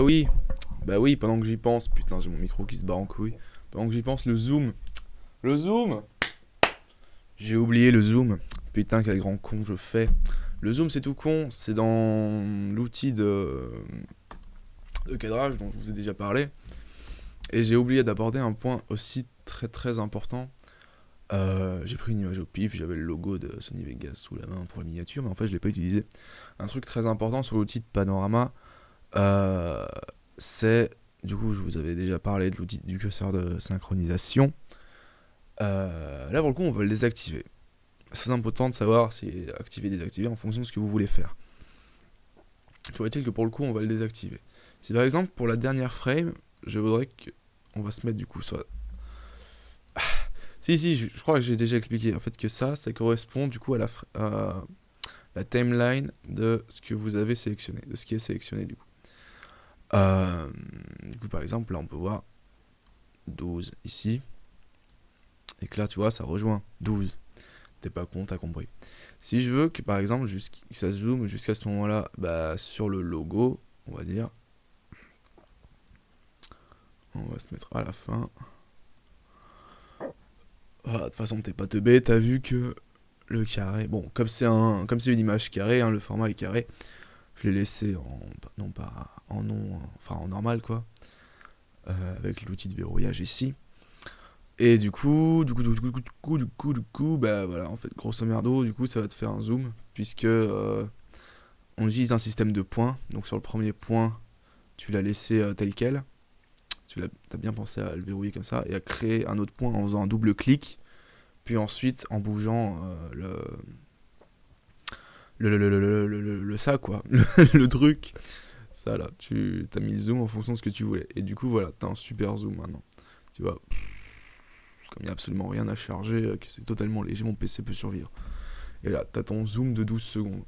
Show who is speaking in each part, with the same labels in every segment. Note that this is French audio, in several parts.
Speaker 1: oui, bah oui, pendant que j'y pense, putain, j'ai mon micro qui se barre en couille. Pendant que j'y pense, le zoom. Le zoom. J'ai oublié le zoom. Putain, quel grand con je fais. Le zoom, c'est tout con. C'est dans l'outil de cadrage dont je vous ai déjà parlé. Et j'ai oublié d'aborder un point aussi très très important. J'ai pris une image au pif, j'avais le logo de Sony Vegas sous la main pour la miniature, mais en fait je l'ai pas utilisé. Un truc très important sur l'outil de panorama, euh, c'est, du coup je vous avais déjà parlé de l'outil du curseur de synchronisation. Là pour le coup on va le désactiver. C'est important de savoir si activer désactiver en fonction de ce que vous voulez faire. Toujours est-il que pour le coup on va le désactiver. Si par exemple pour la dernière frame, je voudrais que on va se mettre du coup soit. Si, je crois que j'ai déjà expliqué en fait que ça correspond du coup à la timeline de ce que vous avez sélectionné, de ce qui est sélectionné du coup. Du coup par exemple là on peut voir 12 ici, et que là tu vois ça rejoint 12. T'es pas con, t'as compris. Si je veux que par exemple que ça zoome jusqu'à ce moment là, bah sur le logo, on va dire, on va se mettre à la fin. Voilà, de toute façon t'es pas teubé, t'as vu que le carré, bon comme c'est une image carrée, hein, le format est carré, je l'ai laissé en, non pas en non, enfin en normal quoi, avec l'outil de verrouillage ici. Et bah voilà, en fait, grosso merdo, du coup, ça va te faire un zoom, puisque on utilise un système de points. Donc sur le premier point, tu l'as laissé tel quel. T'as bien pensé à le verrouiller comme ça, et à créer un autre point en faisant un double clic, puis ensuite en bougeant le ça, quoi, le truc. Ça là, tu t'as mis le zoom en fonction de ce que tu voulais. Et du coup, voilà, t'as un super zoom maintenant. Tu vois, comme il n'y a absolument rien à charger, que c'est totalement léger, mon PC peut survivre. Et là, t'as ton zoom de 12 secondes.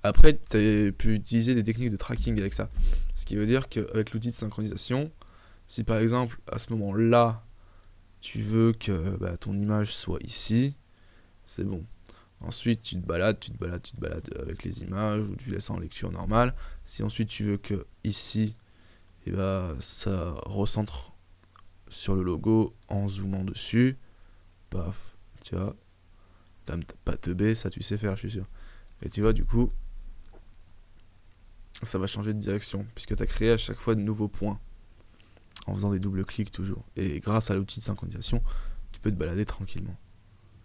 Speaker 1: Après, tu peux utiliser des techniques de tracking avec ça. Ce qui veut dire qu'avec l'outil de synchronisation, si par exemple, à ce moment-là, tu veux que ton image soit ici, c'est bon. Ensuite, tu te balades avec les images, ou tu laisses en lecture normale. Si ensuite tu veux que ici, ça recentre sur le logo en zoomant dessus, paf, tu vois, t'as pas teubé, ça tu sais faire, je suis sûr. Et tu vois, du coup, ça va changer de direction, puisque tu as créé à chaque fois de nouveaux points, en faisant des doubles clics toujours. Et grâce à l'outil de synchronisation, tu peux te balader tranquillement.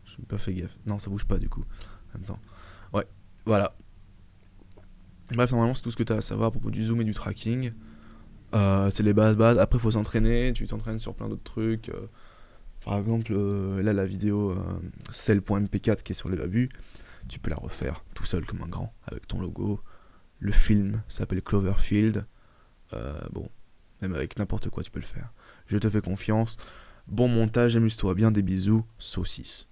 Speaker 1: Je n'ai pas fait gaffe. Non, ça bouge pas du coup. En même temps. Ouais, voilà. Bref, normalement, c'est tout ce que tu as à savoir à propos du zoom et du tracking. C'est les bases. Après, il faut s'entraîner. Tu t'entraînes sur plein d'autres trucs. Par exemple, là, la vidéo cell.mp4 qui est sur les babus, tu peux la refaire tout seul comme un grand, avec ton logo. Le film s'appelle Cloverfield. Bon, même avec n'importe quoi, tu peux le faire. Je te fais confiance. Bon montage, amuse-toi bien, des bisous, saucisse.